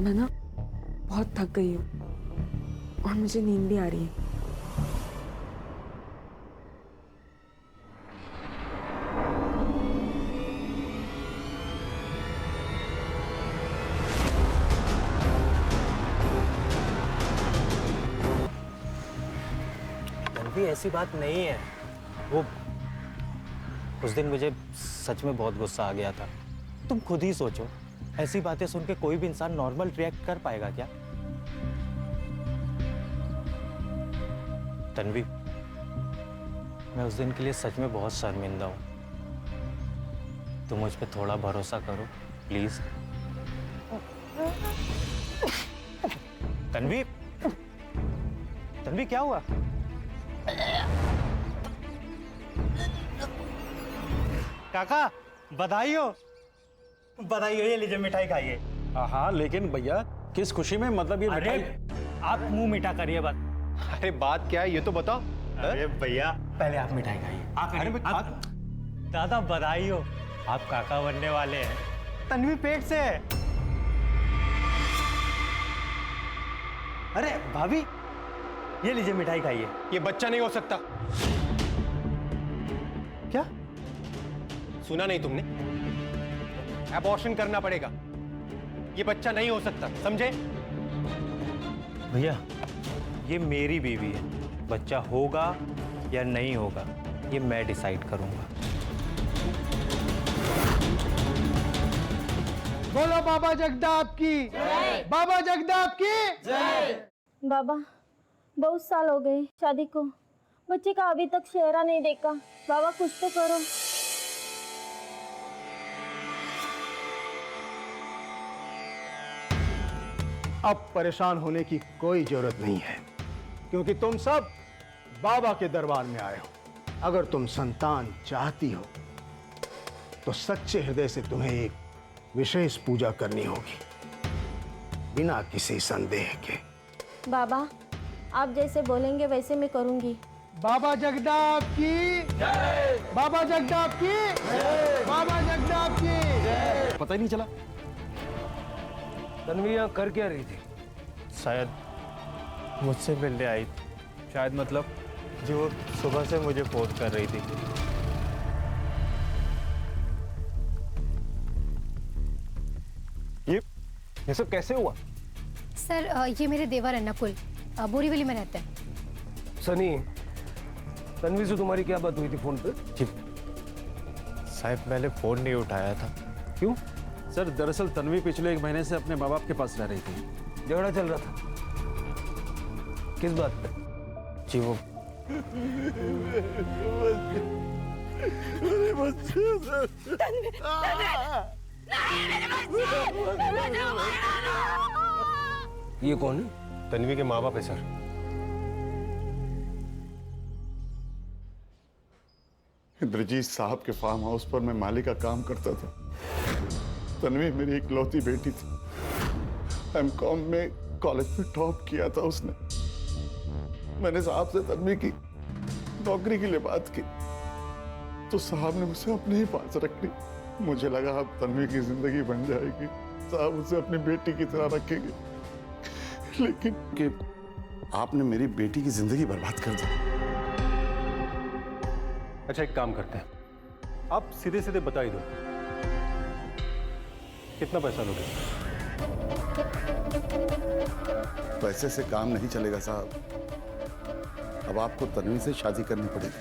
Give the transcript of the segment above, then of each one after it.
मैं ना बहुत थक गई हूँ और मुझे नींद भी आ रही है। तन्वी, ऐसी बात नहीं है। वो उस दिन मुझे सच में बहुत गुस्सा आ गया था। तुम खुद ही सोचो, ऐसी बातें सुन के कोई भी इंसान नॉर्मल रिएक्ट कर पाएगा क्या? तन्वी, मैं उस दिन के लिए सच में बहुत शर्मिंदा हूं। तुम मुझ पे थोड़ा भरोसा करो प्लीज। तन्वी, तन्वी क्या हुआ? काका, बधाई हो। बधाई हो, ये लीजिए मिठाई खाइए। हाँ, लेकिन भैया किस खुशी में, मतलब ये अरे आप मुंह मीठा करिए बस। अरे बात क्या है ये तो बताओ। अरे भैया, पहले आप मिठाई खाइए। दादा बधाई हो, आप काका बनने वाले हैं। तन्वी पेट से है। अरे भाभी, ये लीजिए मिठाई खाइए। ये बच्चा नहीं हो सकता। क्या? सुना नहीं तुमने? एबॉर्शन करना पड़ेगा। ये बच्चा नहीं हो सकता, समझे? भैया, ये मेरी बीवी है। बच्चा होगा या नहीं होगा ये मैं डिसाइड करूंगा। बोलो बाबा जगदाप की जय। बाबा जगदाप की जय। बाबा, बहुत साल हो गए शादी को, बच्चे का अभी तक चेहरा नहीं देखा। बाबा कुछ तो करो। अब परेशान होने की कोई जरूरत नहीं है, क्योंकि तुम सब बाबा के दरबार में आए हो। अगर तुम संतान चाहती हो तो सच्चे हृदय से तुम्हें एक विशेष पूजा करनी होगी, बिना किसी संदेह के। बाबा, आप जैसे बोलेंगे वैसे मैं करूंगी। बाबा जगदाप की जय। बाबा जगदाप की जय। बाबा जगदाप की जय। पता ही नहीं चला। तन्वी यहाँ कर क्या रही थी? शायद मुझसे मिलने आई थी। शायद मतलब? जो वो सुबह से मुझे फोन कर रही थी। ये सब कैसे हुआ? सर, ये मेरे देवर है नकुल, बोरीवली में रहते हैं। सनी, तन्वी से तुम्हारी क्या बात हुई थी फोन पे? जी साहब, मैंने फोन नहीं उठाया था। क्यों? सर, दरअसल तन्वी पिछले 1 महीने से अपने माँ बाप के पास रह रही थी। झगड़ा चल रहा था? किस बात पे? जी वो ये कौन है? तन्वी के माँ बाप है सर। इंद्रजीत साहब के फार्म हाउस पर मैं माली का काम करता था। तन्वी मेरी इकलौती बेटी थी। एमकॉम में कॉलेज में टॉप किया था उसने। मैंने साहब से तन्वी की नौकरी के लिए बात की तो साहब ने उसे अपने ही पास रख ली। मुझे लगा अब तन्वी की जिंदगी बन जाएगी, साहब उसे अपनी बेटी की तरह रखेंगे, लेकिन कि आपने मेरी बेटी की जिंदगी बर्बाद कर दी। अच्छा, एक काम करते हैं, आप सीधे सीधे बता ही दो, कितना पैसा लोगे? पैसे से काम नहीं चलेगा साहब। अब आपको तन्वी से शादी करनी पड़ेगी।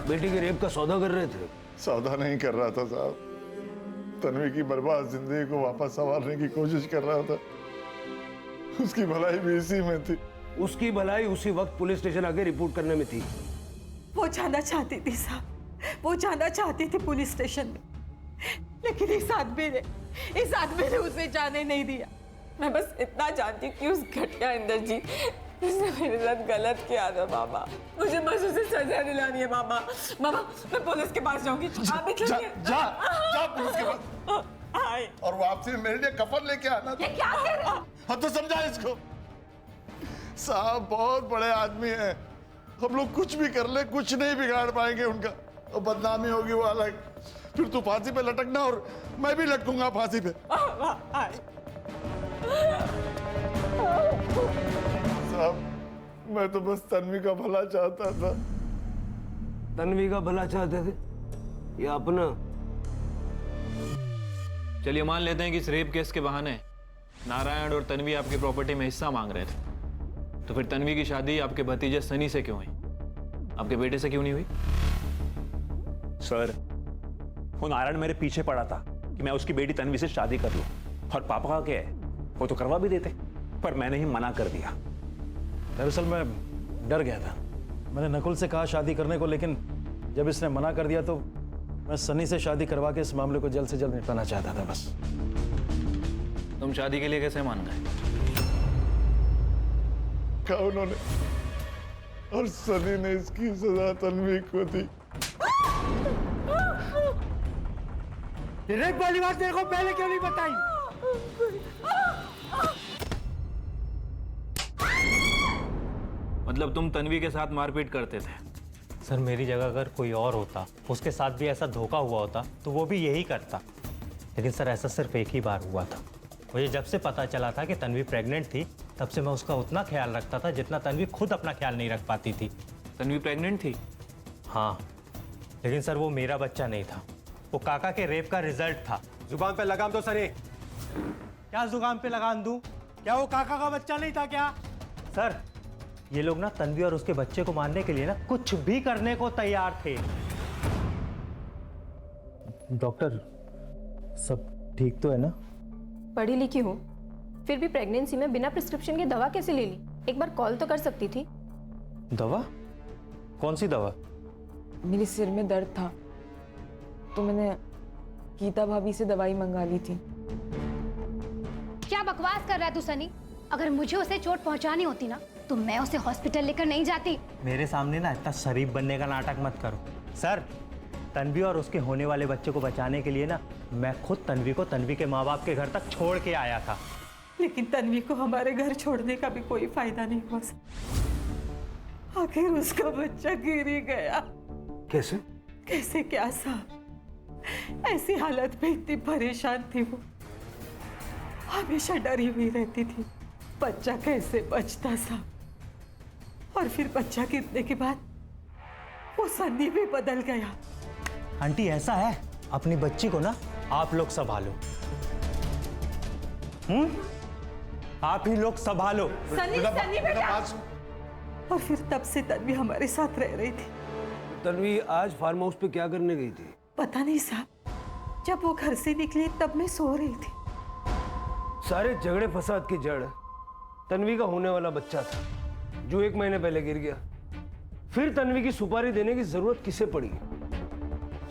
बेटी के रेप का सौदा कर रहे थे? सौदा नहीं कर रहा था साहब, तन्वी की बर्बाद जिंदगी को वापस संवारने की कोशिश कर रहा था। उसकी भलाई भी इसी में थी। उसकी भलाई उसी वक्त पुलिस स्टेशन आके रिपोर्ट करने में थी। वो जाना चाहती थी साहब, वो जाना चाहती थी पुलिस स्टेशन में, लेकिन इस आदमी ने उसे जाने नहीं दिया। मैं बस इतना जानती हूँ कि उस घटिया इंद्रजीत उसने मेरे साथ गलत किया था बाबा। मुझे बस उसे सजा दिलानी है बाबा। बाबा, मैं पुलिस के पास जाऊंगी। आप भी जा, चलिए। जा, जा पुलिस के पास। आए। और वापसी में मेरे लिए कफन लेके आना। ये क्या कर रहे हो? हम तो समझा इसको। साहब बहुत बड़े आदमी हैं, हम लोग कुछ भी कर ले कुछ नहीं बिगाड़ पाएंगे उनका। और बदनामी होगी वो अलग, फिर तू फांसी पे लटकना और मैं भी लटकूंगा फांसी पे। साहब, मैं तो बस तन्वी का भला चाहता था। तन्वी का भला चाहते थे या अपना? चलिए मान लेते हैं कि इस रेप केस के बहाने नारायण और तन्वी आपकी प्रॉपर्टी में हिस्सा मांग रहे थे, तो फिर तन्वी की शादी आपके भतीजे सनी से क्यों हुई, आपके बेटे से क्यों नहीं हुई? सर, वो नारायण मेरे पीछे पड़ा था कि मैं उसकी बेटी तन्वी से शादी कर लूं, और पापा का क्या है, वो तो करवा भी देते, पर मैंने ही मना कर दिया। दरअसल मैं डर गया था। मैंने नकुल से कहा शादी करने को, लेकिन जब इसने मना कर दिया तो मैं सनी से शादी करवा के इस मामले को जल्द से जल्द निपटाना चाहता था बस। तुम शादी के लिए कैसे मान गए? कहा उन्होंने, और सनी ने इसकी सजा तन्वी को दी। रेप वाली बात मेरे को पहले क्यों नहीं बताई? मतलब तुम तन्वी के साथ मारपीट करते थे? सर, मेरी जगह अगर कोई और होता, उसके साथ भी ऐसा धोखा हुआ होता तो वो भी यही करता। लेकिन सर, ऐसा सिर्फ एक ही बार हुआ था। मुझे जब से पता चला था कि तन्वी प्रेग्नेंट थी, तब से मैं उसका उतना ख्याल रखता था जितना तन्वी खुद अपना ख्याल नहीं रख पाती थी। तन्वी प्रेग्नेंट थी? हाँ, लेकिन सर वो मेरा बच्चा नहीं था, वो काका के रेप का रिजल्ट था। जुबान पे लगाम दो सनी। क्या जुबान पे लगाम दूं? क्या वो काका का बच्चा नहीं था क्या? सर, ये लोग ना तन्वी और उसके बच्चे को मारने के लिए ना कुछ भी करने को तैयार थे। डॉक्टर, सब ठीक तो है ना? पढ़ी लिखी हूँ, फिर भी प्रेगनेंसी में बिना प्रिस्क्रिप्शन के दवा कैसे ले ली? एक बार कॉल तो कर सकती थी। दवा? कौन सी दवा? मेरे सिर में दर्द था तो मैंने गीता भाभी से दवाई मंगा ली थी। क्या बकवास कर रहा है तू सनी? अगर मुझे उसे चोट पहुंचानी होती ना तो मैं उसे हॉस्पिटल लेकर नहीं जाती। मेरे सामने ना इतना शरीफ बनने का नाटक मत करो। सर, तन्वी और उसके होने वाले बच्चे को बचाने के लिए ना मैं खुद तन्वी को तन्वी के माँ बाप के घर तक छोड़ के आया था। लेकिन तन्वी को हमारे घर छोड़ने का भी कोई फायदा नहीं हुआ सर। आखिर उसका बच्चा गिर ही गया। कैसे? कैसे क्या साहब, ऐसी हालत में इतनी परेशान थी वो, हमेशा डरी हुई रहती थी बच्चा कैसे बचता साहब। और फिर बच्चा गिरने के बाद वो सन्नी भी बदल गया। आंटी, ऐसा है, अपनी बच्ची को ना आप लोग संभालो। आप ही लोग संभालो। सन्नी बेटा। और फिर तब से तन्वी हमारे साथ रह रही थी। तन्वी आज फार्म हाउस पे क्या करने गई थी? पता नहीं साहब, जब वो घर से निकली तब मैं सो रही थी। सारे झगड़े फसाद की जड़ तन्वी का होने वाला बच्चा था, जो 1 महीने पहले गिर गया। फिर तन्वी की सुपारी देने की जरूरत किसे पड़ी?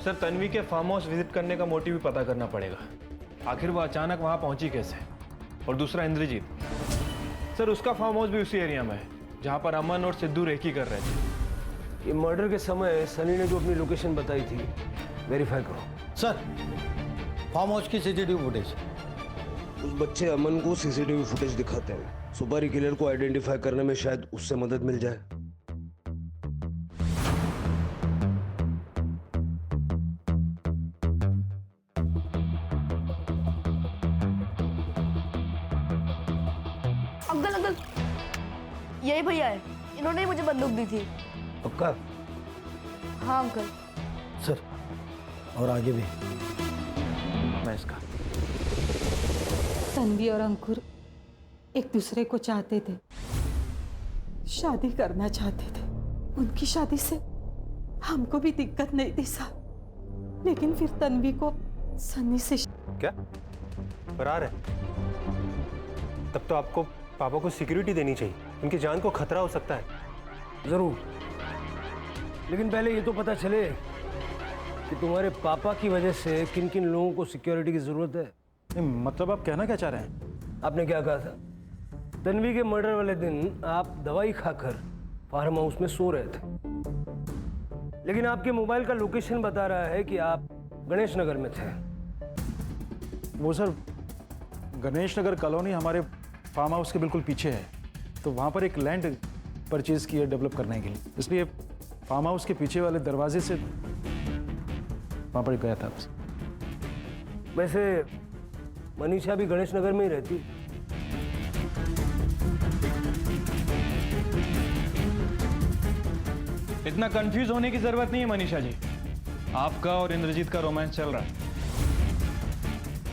सर, तन्वी के फार्म हाउस विजिट करने का मोटिव भी पता करना पड़ेगा। आखिर वो अचानक वहां पहुंची कैसे? और दूसरा इंद्रजीत, सर उसका फार्म हाउस भी उसी एरिया में है जहां पर अमन और सिद्धू रेकी कर रहे थे। ये मर्डर के समय सनी ने जो अपनी लोकेशन बताई थी, वेरीफाई करो। सर, फार्म हाउस की सीसीटीवी फुटेज। उस बच्चे अमन को सीसीटीवी फुटेज दिखाते हैं। सुपारी किलर को आइडेंटिफाई करने में शायद उससे मदद मिल जाए। अंकल अंकल, यही भैया है, इन्होंने ही मुझे बंदूक दी थी। पक्का? हाँ अंकल। सर, और आगे भी। मैं इसका तन्वी और अंकुर एक दूसरे को चाहते थे, शादी करना चाहते थे। उनकी शादी से हमको भी दिक्कत नहीं थी साहब, लेकिन फिर तन्वी को सन्नी से। क्या फरार है? तब तो आपको पापा को सिक्योरिटी देनी चाहिए, उनकी जान को खतरा हो सकता है। जरूर, लेकिन पहले ये तो पता चले कि तुम्हारे पापा की वजह से किन किन लोगों को सिक्योरिटी की जरूरत है। नहीं, मतलब आप कहना क्या चाह रहे हैं? आपने क्या कहा था? तन्वी के मर्डर वाले दिन आप दवाई खाकर फार्म हाउस में सो रहे थे, लेकिन आपके मोबाइल का लोकेशन बता रहा है कि आप गणेश नगर में थे। वो सर, गणेश नगर कॉलोनी हमारे फार्म हाउस के बिल्कुल पीछे है, तो वहाँ पर एक लैंड परचेज की है डेवलप करने के लिए, इसलिए फार्म हाउस के पीछे वाले दरवाजे से वहाँ पर गया था आपसे। वैसे मनीषा भी गणेश नगर में ही रहती। इतना कंफ्यूज होने की जरूरत नहीं है मनीषा जी। आपका और इंद्रजीत का रोमांस चल रहा है।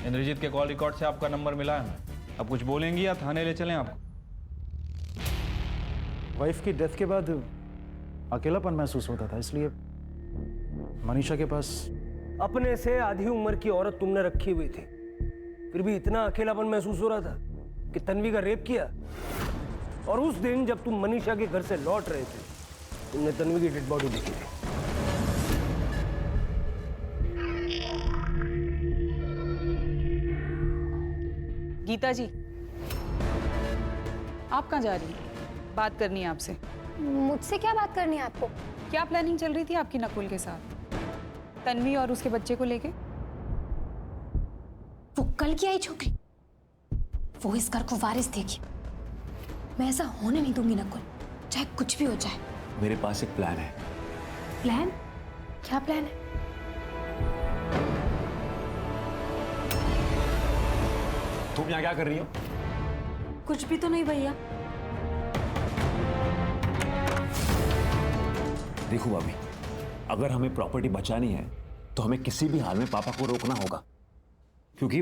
इंद्रजीत के कॉल रिकॉर्ड से आपका नंबर मिला है। अब कुछ बोलेंगी या थाने ले चलें आपको? वाइफ की डेथ के बाद अकेलापन महसूस होता था, इसलिए मनीषा के पास। अपने से आधी उम्र की औरत तुमने रखी हुई थी, फिर भी इतना अकेलापन महसूस हो रहा था कि तन्वी का रेप किया। और उस दिन जब तुम मनीषा के घर से लौट रहे थे, तुमने तन्वी की डेड बॉडी देखी थी। गीता जी, आप कहाँ जा रही हैं? बात करनी है आपसे। मुझसे क्या बात करनी है आपको? क्या प्लानिंग चल रही थी आपकी नकुल के साथ, तन्वी और उसके बच्चे को लेके? वो कल की आई छोकरी, वो इस घर को वारिस देगी। मैं ऐसा होने नहीं दूंगी नकुल, चाहे कुछ भी हो जाए। मेरे पास एक प्लान है। प्लान? क्या प्लान है? तुम यहाँ क्या कर रही हो? कुछ भी तो नहीं भैया। देखो भाभी, अगर हमें प्रॉपर्टी बचानी है तो हमें किसी भी हाल में पापा को रोकना होगा, क्योंकि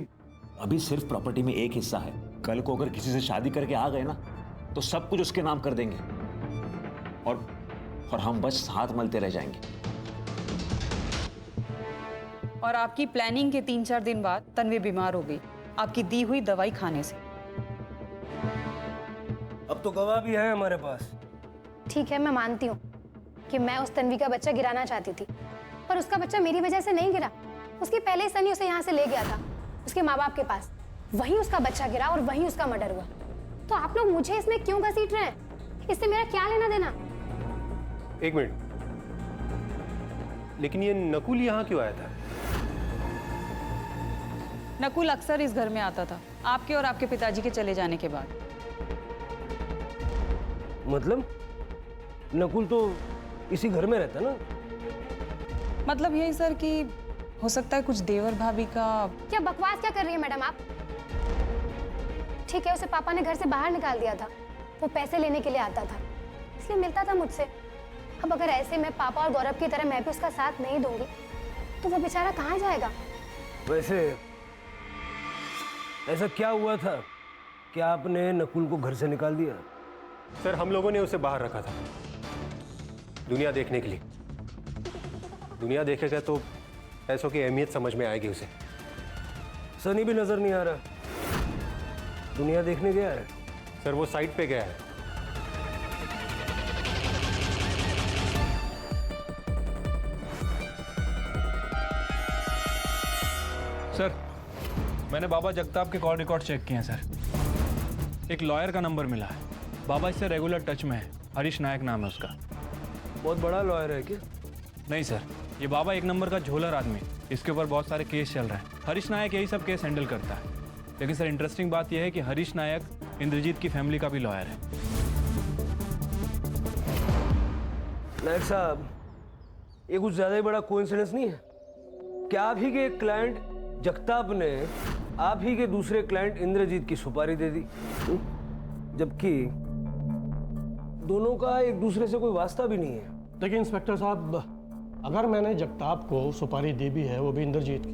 अभी सिर्फ प्रॉपर्टी में एक हिस्सा है। कल को अगर किसी से शादी करके आ गए ना तो सब कुछ उसके नाम कर देंगे और हम बस हाथ मलते रह जाएंगे। और आपकी प्लानिंग के 3-4 दिन बाद तन्वी बीमार हो गई, आपकी दी हुई दवाई खाने से। अब तो गवाह भी है हमारे पास। ठीक है, मैं मानती हूँ कि मैं उस तन्वी का बच्चा गिराना चाहती थी, पर उसका बच्चा मेरी वजह से नहीं गिरा। उसके पहले ही सनी उसे यहाँ से ले गया था, उसके माँ बाप के पास। वहीं उसका बच्चा गिरा और वहीं उसका मर्डर हुआ। तो आप लोग मुझे इसमें क्यों घसीट रहे हैं? इससे मेरा क्या लेना देना? एक मिनट, लेकिन ये नकुल यहाँ क्यों आया था? नकुल अक्सर इस घर में आता था आपके और आपके पिताजी के चले जाने के बाद। मतलब नकुल तो इसी घर में रहता ना? मतलब यही सर कि हो सकता है कुछ देवर भाभी का। क्या बकवास क्या कर रही है मैडम आप? ठीक है, उसे पापा ने घर से बाहर निकाल दिया था। वो पैसे लेने के लिए आता था, इसलिए मिलता था मुझसे। अब अगर ऐसे में पापा और गौरव की तरह मैं भी उसका साथ नहीं दूंगी तो वो बेचारा कहाँ जाएगा? वैसे ऐसा क्या हुआ था कि आपने नकुल को घर से निकाल दिया? सर, हम लोगों ने उसे बाहर रखा था दुनिया देखने के लिए। दुनिया देखेगा तो पैसों की अहमियत समझ में आएगी उसे। सनी भी नजर नहीं आ रहा, दुनिया देखने गया है। सर, वो साइट पे गया है। सर, मैंने बाबा जगताप के कॉल रिकॉर्ड चेक किए हैं सर। एक लॉयर का नंबर मिला है। बाबा इससे रेगुलर टच में है। हरीश नायक नाम है उसका। बहुत बड़ा लॉयर है क्या? नहीं सर, ये बाबा एक नंबर का झोलर आदमी। इसके ऊपर बहुत सारे केस चल रहे हैं। हरीश नायक यही सब केस हैंडल करता है। लेकिन सर, इंटरेस्टिंग बात यह है कि हरीश नायक इंद्रजीत की फैमिली का भी लॉयर है। नायक साहब, ये कुछ ज्यादा ही बड़ा कोइंसिडेंस नहीं है क्या? आप ही के एक क्लाइंट जगताप ने आप ही के दूसरे क्लाइंट इंद्रजीत की सुपारी दे दी, जबकि दोनों का एक दूसरे से कोई वास्ता भी नहीं है। देखिए इंस्पेक्टर साहब, अगर मैंने जगताप को सुपारी दी भी है, वो भी इंद्रजीत की,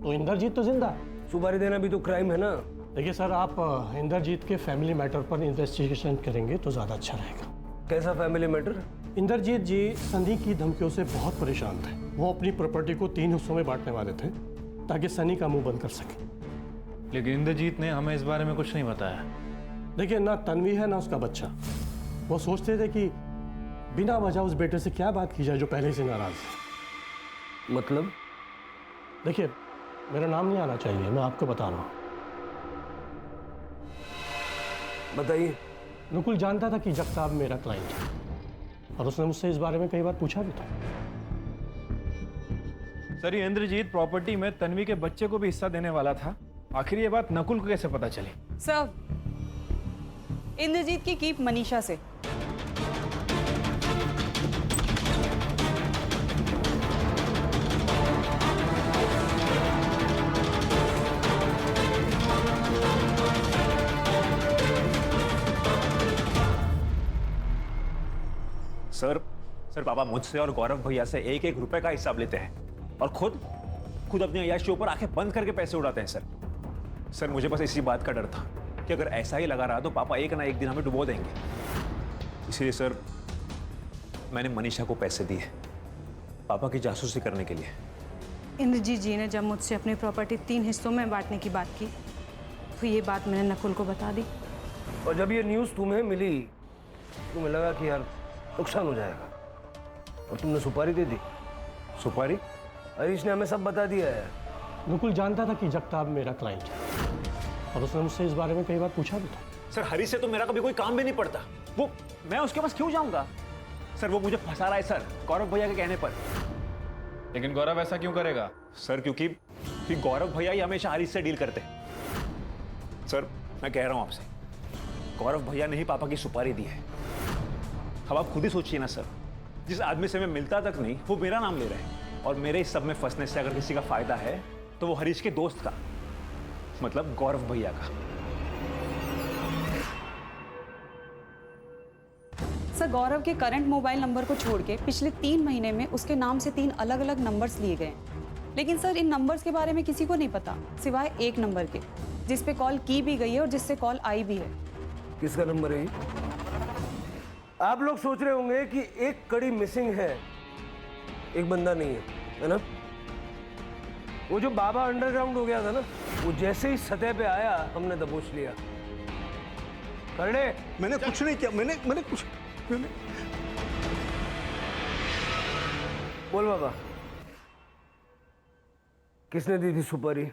तो इंद्रजीत तो जिंदा है। सुपारी देना भी तो क्राइम है ना? देखिए सर, आप इंद्रजीत के फैमिली मैटर पर इन्वेस्टिगेशन करेंगे तो ज़्यादा अच्छा रहेगा। कैसा फैमिली मैटर? इंद्रजीत जी सनी की धमकियों से बहुत परेशान थे। वो अपनी प्रॉपर्टी को 3 हिस्सों में बांटने वाले थे ताकि सनी का मुंह बंद कर सके। लेकिन इंद्रजीत ने हमें इस बारे में कुछ नहीं बताया। देखिए, ना तन्वी है ना उसका बच्चा। वो सोचते थे कि बिना वजह उस बेटे से क्या बात की जाए जो पहले से नाराज है। मतलब? देखिए, मेरा नाम नहीं आना चाहिए, मैं आपको बता रहा हूँ। बताइए। नकुल जानता था कि जगताप मेरा क्लाइंट है और उसने मुझसे इस बारे में कई बार पूछा भी था। सर, ये इंद्रजीत प्रॉपर्टी में तन्वी के बच्चे को भी हिस्सा देने वाला था। आखिर ये बात नकुल को कैसे पता चली? सर, इंद्रजीत की कीप मनीषा से। सर पापा मुझसे और गौरव भैया से एक एक रुपए का हिसाब लेते हैं और खुद अपनी अय्याशी ऊपर आंखें बंद करके पैसे उड़ाते हैं सर मुझे बस इसी बात का डर था कि अगर ऐसा ही लगा रहा तो पापा एक ना एक दिन हमें डुबो देंगे। इसलिए सर मैंने मनीषा को पैसे दिए पापा की जासूसी करने के लिए। इंद्रजीत जी ने जब मुझसे अपनी प्रॉपर्टी 3 हिस्सों में बांटने की बात की तो ये बात मैंने नकुल को बता दी। और जब ये न्यूज़ तुम्हें मिली तुम्हें लगा कि यार नुकसान हो जाएगा और तुमने सुपारी दे दी। सुपारी? हरीश ने हमें सब बता दिया है। नकुल जानता था कि जगताप मेरा क्लाइंट है और उसने मुझसे इस बारे में कई बार पूछा भी था। सर हरीश से तो मेरा कभी कोई काम भी नहीं पड़ता, वो मैं उसके पास क्यों जाऊंगा? सर वो मुझे फंसा रहा है सर, गौरव भैया के कहने पर। लेकिन गौरव ऐसा क्यों करेगा? सर क्योंकि गौरव भैया ही हमेशा हरीश से डील करते हैं। सर मैं कह रहा हूं आपसे, गौरव भैया ने ही पापा की सुपारी दी है। अब आप खुद ही सोचिए ना सर, जिस आदमी से मैं मिलता तक नहीं वो मेरा नाम ले रहे हैं और मेरे इस सब में फंसने से अगर किसी का फायदा है तो वो हरीश के दोस्त का, मतलब गौरव भैया का। सर गौरव के करंट मोबाइल नंबर को छोड़ के पिछले 3 महीने में उसके नाम से 3 अलग-अलग नंबर्स लिए गए। लेकिन सर इन नंबर्स के बारे में किसी को नहीं पता सिवाय एक नंबर के, जिस पे कॉल की भी गई है और जिससे कॉल आई भी है। किसका नंबर है ये? आप लोग सोच रहे होंगे कि एक कड़ी मिसिंग है, एक बंदा नहीं है ना? वो जो बाबा अंडरग्राउंड हो गया था ना, वो जैसे ही सतह पे आया हमने दबोच लिया। करने मैंने कुछ नहीं किया, मैंने कुछ बोल बाबा, किसने दी थी सुपारी?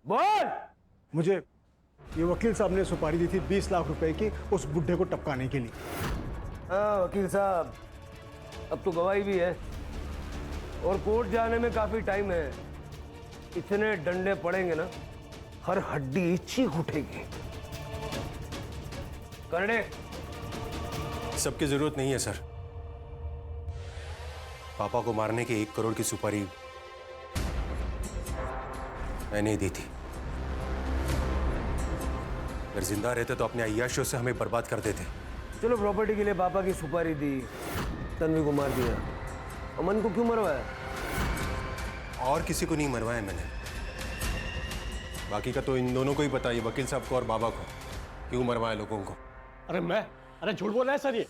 बोल। मुझे ये वकील साहब ने सुपारी दी थी 20 लाख रुपए की उस बुढ़े को टपकाने के लिए। हाँ वकील साहब, अब तो गवाही भी है और कोर्ट जाने में काफी टाइम है। इतने डंडे पड़ेंगे ना, हर हड्डी चीख उठेगी। करने सबकी जरूरत नहीं है सर। पापा को मारने की 1 करोड़ की सुपारी मैंने ही दी थी। अगर जिंदा रहते तो अपने अय्याशियों से हमें बर्बाद कर देते। चलो प्रॉपर्टी के लिए पापा की सुपारी दी, तन्वी को मार दिया, अमन को क्यों मरवाया? और किसी को नहीं मरवाया मैंने। बाकी का तो इन दोनों को ही पता है, वकील साहब को और बाबा को, क्यों मरवाया लोगों को। अरे झूठ बोल रहा है सर, ये